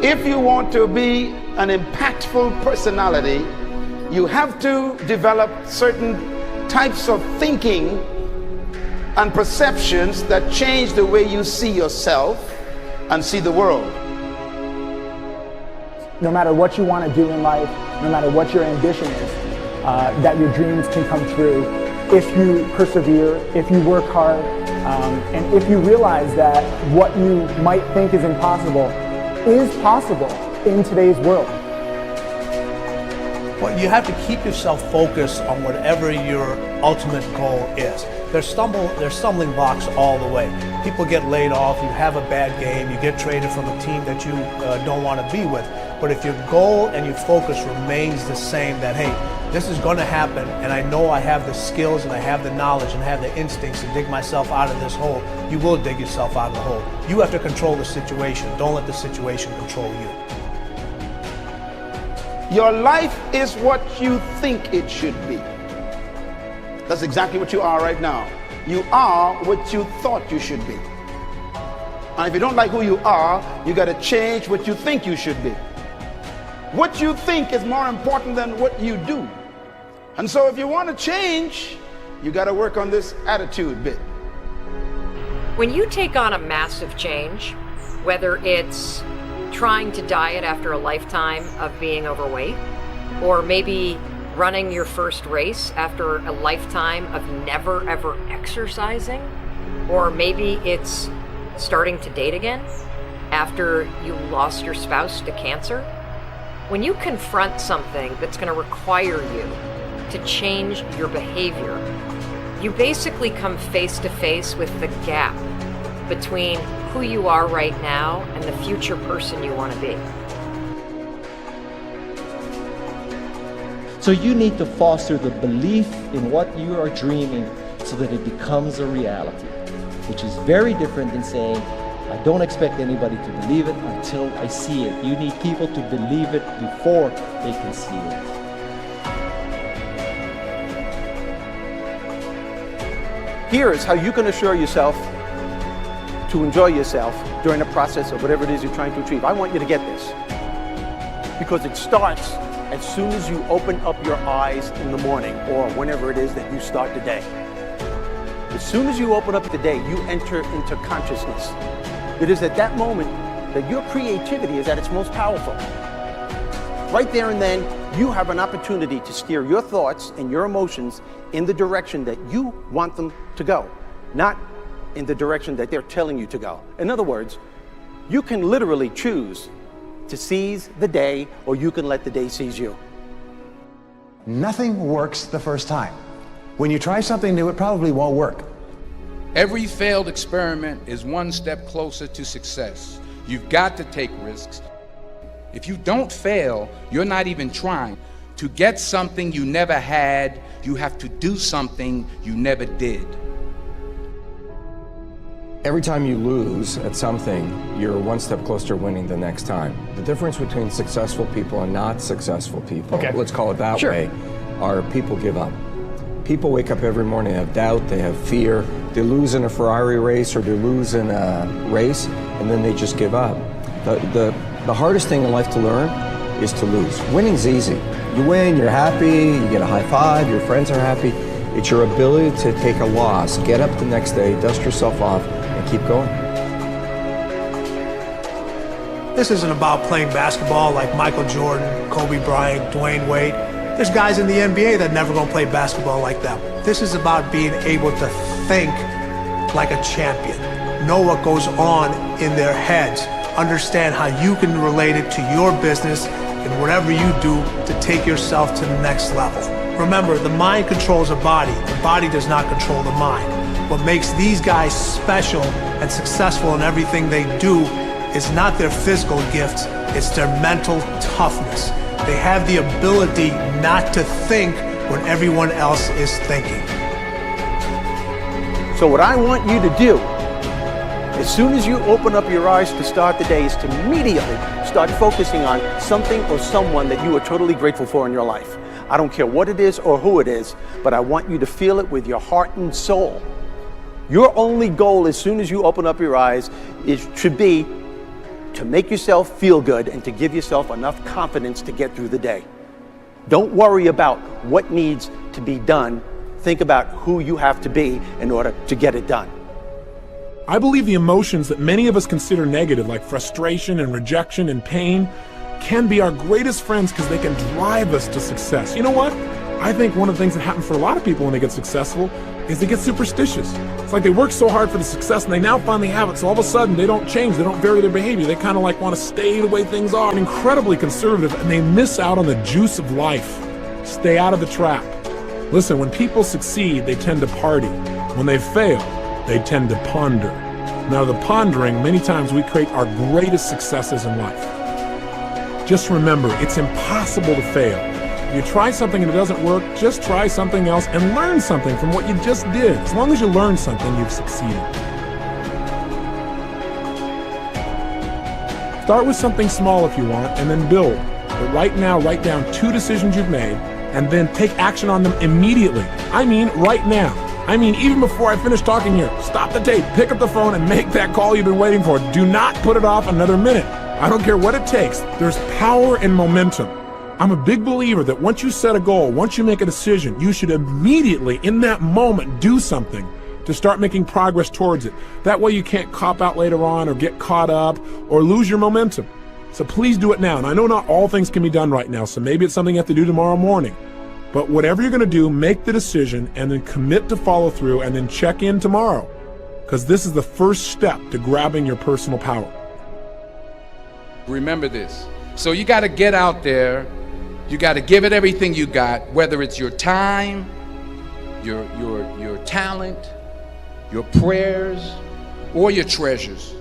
If you want to be an impactful personality, you have to develop certain types of thinking and perceptions that change the way you see yourself and see the world. No matter what you want to do in life, no matter what your ambition is, that your dreams can come true if you persevere, if you work hard, and if you realize that what you might think is impossible is possible in today's world. Well, you have to keep yourself focused on whatever your ultimate goal is. There's stumbling blocks all the way. People get laid off, you have a bad game, you get traded from a team that you don't want to be with. But if your goal and your focus remains the same, that hey, this is going to happen, and I know I have the skills and I have the knowledge and I have the instincts to dig myself out of this hole, you will dig yourself out of the hole. You have to control the situation. Don't let the situation control you. Your life is what you think it should be. That's exactly what you are right now. You are what you thought you should be. And if you don't like who you are, you got to change what you think you should be. What you think is more important than what you do. And so if you want to change, you got to work on this attitude bit. When you take on a massive change, whether it's trying to diet after a lifetime of being overweight, or maybe running your first race after a lifetime of never ever exercising, or maybe it's starting to date again after you lost your spouse to cancer. When you confront something that's going to require you to change your behavior, you basically come face to face with the gap between who you are right now and the future person you want to be. So you need to foster the belief in what you are dreaming so that it becomes a reality, which is very different than saying, I don't expect anybody to believe it until I see it. You need people to believe it before they can see it. Here is how you can assure yourself to enjoy yourself during the process of whatever it is you're trying to achieve. I want you to get this, because it starts as soon as you open up your eyes in the morning or whenever it is that you start the day. As soon as you open up the day, you enter into consciousness. It is at that moment that your creativity is at its most powerful. Right there and then, you have an opportunity to steer your thoughts and your emotions in the direction that you want them to go, not in the direction that they're telling you to go. In other words, you can literally choose to seize the day, or you can let the day seize you. Nothing works the first time. When you try something new, it probably won't work. Every failed experiment is one step closer to success. You've got to take risks. If you don't fail, you're not even trying. To get something you never had, you have to do something you never did. Every time you lose at something, you're one step closer to winning the next time. The difference between successful people and not successful people, let's call it that way, are people give up. People wake up every morning, they have doubt, they have fear, they lose in a Ferrari race or they lose in a race, and then they just give up. The hardest thing in life to learn is to lose. Winning's easy. You win, you're happy, you get a high five, your friends are happy. It's your ability to take a loss, get up the next day, dust yourself off, and keep going. This isn't about playing basketball like Michael Jordan, Kobe Bryant, Dwayne Wade. There's guys in the NBA that never gonna play basketball like them. This is about being able to think like a champion, know what goes on in their heads, understand how you can relate it to your business and whatever you do to take yourself to the next level. Remember, the mind controls the body does not control the mind. What makes these guys special and successful in everything they do is not their physical gifts, it's their mental toughness. They have the ability not to think when everyone else is thinking. So what I want you to do, as soon as you open up your eyes to start the day, is to immediately start focusing on something or someone that you are totally grateful for in your life. I don't care what it is or who it is, but I want you to feel it with your heart and soul. Your only goal as soon as you open up your eyes should be to make yourself feel good and to give yourself enough confidence to get through the day. Don't worry about what needs to be done. Think about who you have to be in order to get it done. I believe the emotions that many of us consider negative, like frustration and rejection and pain, can be our greatest friends because they can drive us to success. You know what? I think one of the things that happens for a lot of people when they get successful is they get superstitious. It's like they work so hard for the success and they now finally have it, so all of a sudden they don't change, they don't vary their behavior. They kind of like want to stay the way things are. They're incredibly conservative and they miss out on the juice of life. Stay out of the trap. Listen, when people succeed, they tend to party. When they fail, they tend to ponder. Now, the pondering, many times we create our greatest successes in life. Just remember, it's impossible to fail. If you try something and it doesn't work, just try something else and learn something from what you just did. As long as you learn something, you've succeeded. Start with something small if you want, and then build. But right now, write down 2 decisions you've made, and then take action on them immediately. I mean, right now. I mean, even before I finish talking here, stop the tape, pick up the phone, and make that call you've been waiting for. Do not put it off another minute. I don't care what it takes. There's power in momentum. I'm a big believer that once you set a goal, once you make a decision, you should immediately, in that moment, do something to start making progress towards it. That way you can't cop out later on or get caught up or lose your momentum. So please do it now. And I know not all things can be done right now, so maybe it's something you have to do tomorrow morning. But whatever you're going to do, make the decision and then commit to follow through and then check in tomorrow. Because this is the first step to grabbing your personal power. Remember this. So you got to get out there. You got to give it everything you got, whether it's your time, your talent, your prayers, or your treasures.